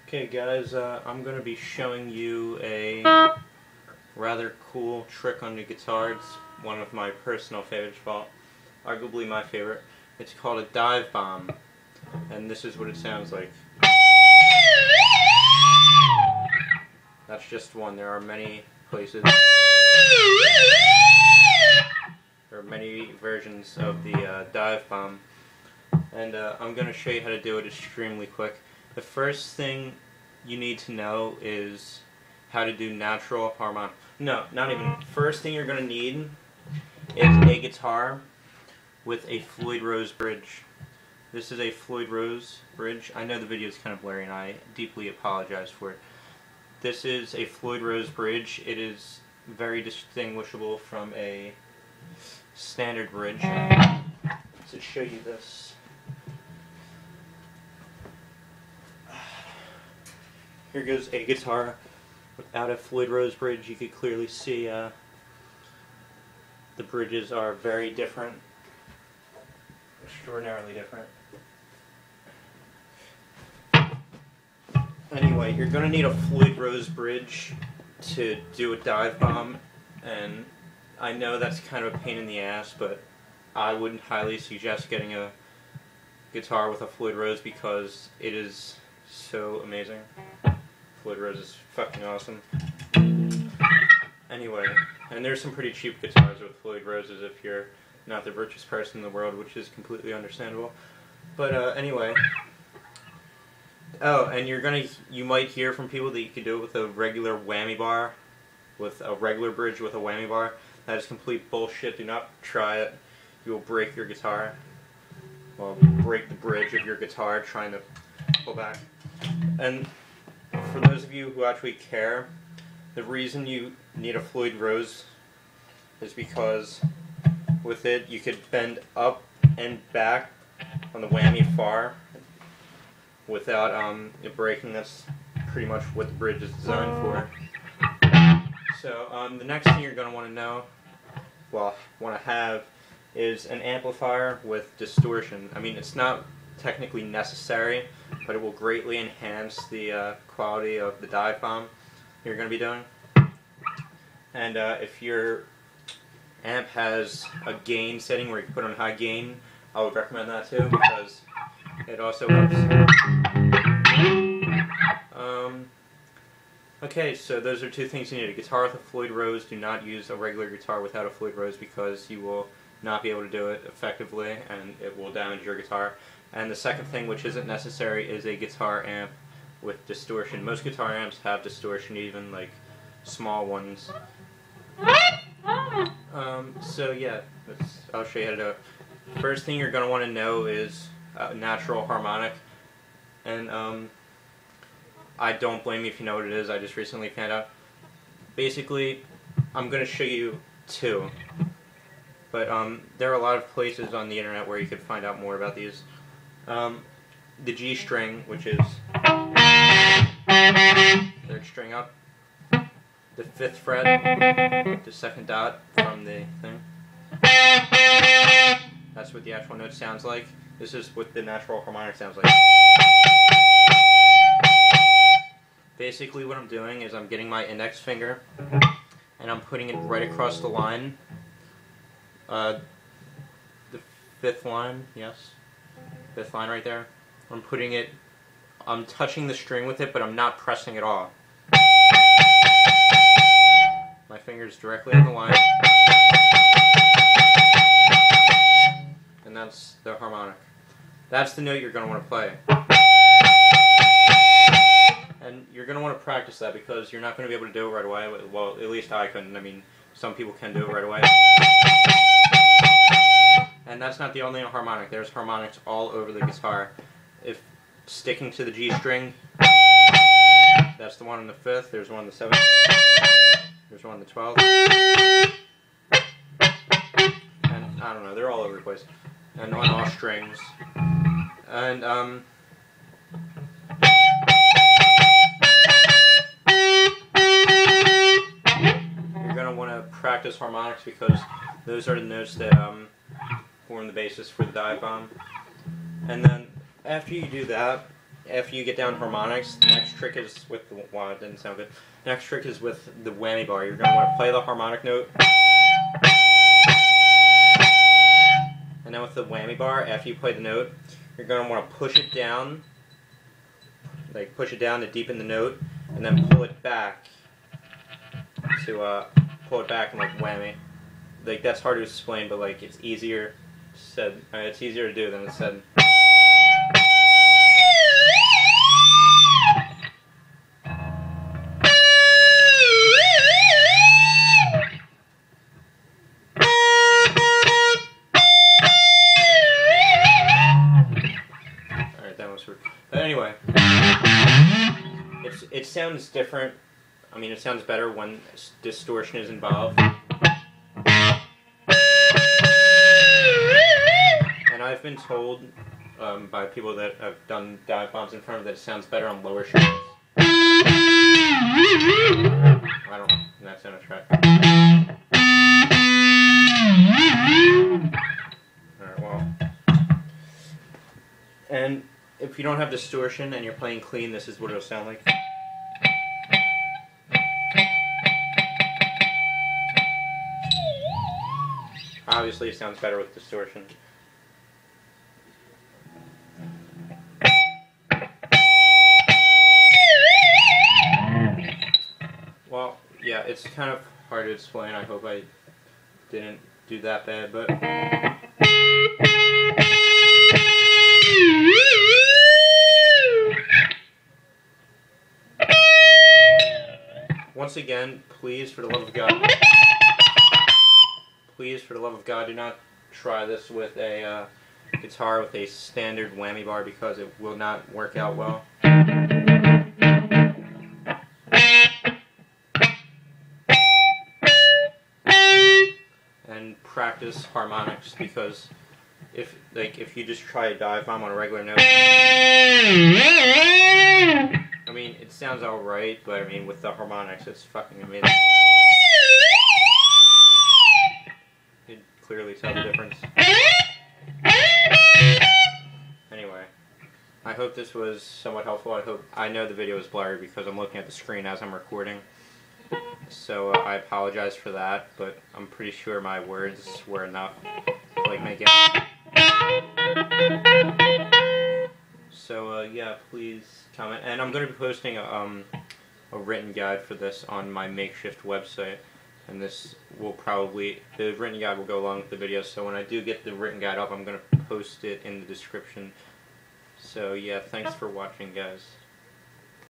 Okay guys, I'm going to be showing you a rather cool trick on the guitar. It's one of my personal favorites, well, arguably my favorite. It's called a Divebomb, and this is what it sounds like. That's just one. There are many places. There are many versions of the Divebomb, and I'm going to show you how to do it extremely quick. The first thing you need to know is how to do natural harmonic. No, not even. First thing you're going to need is a guitar with a Floyd Rose bridge. This is a Floyd Rose bridge. I know the video is kind of blurry and I deeply apologize for it. This is a Floyd Rose bridge. It is very distinguishable from a standard bridge. To show you this, here goes a guitar without a Floyd Rose bridge. You can clearly see the bridges are very different, extraordinarily different. Anyway, you're going to need a Floyd Rose bridge to do a Divebomb, and I know that's kind of a pain in the ass, but I wouldn't highly suggest getting a guitar with a Floyd Rose because it is so amazing. Floyd Rose is fucking awesome. Anyway, and there's some pretty cheap guitars with Floyd Roses if you're not the richest person in the world, which is completely understandable. But anyway. Oh, and you might hear from people that you can do it with a regular whammy bar, with a regular bridge with a whammy bar. That is complete bullshit. Do not try it. You will break your guitar. Well, break the bridge of your guitar trying to pull back. And for those of you who actually care, the reason you need a Floyd Rose is because with it you could bend up and back on the whammy bar without it breaking. That's pretty much what the bridge is designed for. So the next thing you're going to want to know, well, want to have, is an amplifier with distortion. I mean, it's not technically necessary, but it will greatly enhance the quality of the Divebomb you're going to be doing. And if your amp has a gain setting where you can put on high gain, I would recommend that too, because it also helps. Okay, so those are two things you need. A guitar with a Floyd Rose. Do not use a regular guitar without a Floyd Rose because you will not be able to do it effectively and it will damage your guitar. And the second thing, which isn't necessary, is a guitar amp with distortion. Most guitar amps have distortion, even like small ones. So yeah, I'll show you how to do it. First thing you're going to want to know is natural harmonic, and I don't blame you if you know what it is. I just recently found out. Basically, I'm going to show you two, but there are a lot of places on the internet where you could find out more about these. The G string, which is third string up, the 5th fret, the second dot from the thing. That's what the actual note sounds like. This is what the natural harmonic sounds like. Basically what I'm doing is I'm getting my index finger and I'm putting it right across the line. The 5th line, yes. 5th line right there. I'm touching the string with it, but I'm not pressing at all. My finger's directly on the line. And that's the harmonic. That's the note you're going to want to play. And you're going to want to practice that because you're not going to be able to do it right away. Well, at least I couldn't. I mean, some people can do it right away. And that's not the only harmonic. There's harmonics all over the guitar. If sticking to the G string, that's the one on the 5th. There's one on the 7th. There's one on the 12th. And I don't know, they're all over the place. And on all strings. And you're going to want to practice harmonics because those are the notes that form the basis for the Divebomb. And then after you do that, after you get down harmonics, the next trick is with the, well, it didn't sound good. The next trick is with the whammy bar. You're going to want to play the harmonic note. And then with the whammy bar, after you play the note, you're going to want to push it down, like push it down to deepen the note, and then pull it back to pull it back and like whammy. Like that's hard to explain, but like it's easier said. It's easier to do than it's said. But anyway, it sounds different. I mean, it sounds better when distortion is involved. And I've been told by people that have done dive bombs in front of that it sounds better on lower strings. I don't know. That sounded right. Alright, well. And if you don't have distortion and you're playing clean, this is what it'll sound like. Obviously, it sounds better with distortion. Well, yeah, it's kind of hard to explain. I hope I didn't do that bad, but... Once again, please, for the love of God, do not try this with a guitar with a standard whammy bar because it will not work out well. And practice harmonics because if you just try a dive bomb on a regular note, I mean, it sounds alright, but I mean, with the harmonics, it's fucking amazing. You can clearly tell the difference. Anyway, I hope this was somewhat helpful. I know the video is blurry because I'm looking at the screen as I'm recording. So I apologize for that, but I'm pretty sure my words were enough to like make it. So yeah, please comment, and I'm going to be posting a written guide for this on my makeshift website, and this will probably, the written guide will go along with the video, so when I do get the written guide up, I'm going to post it in the description. So yeah, thanks for watching, guys.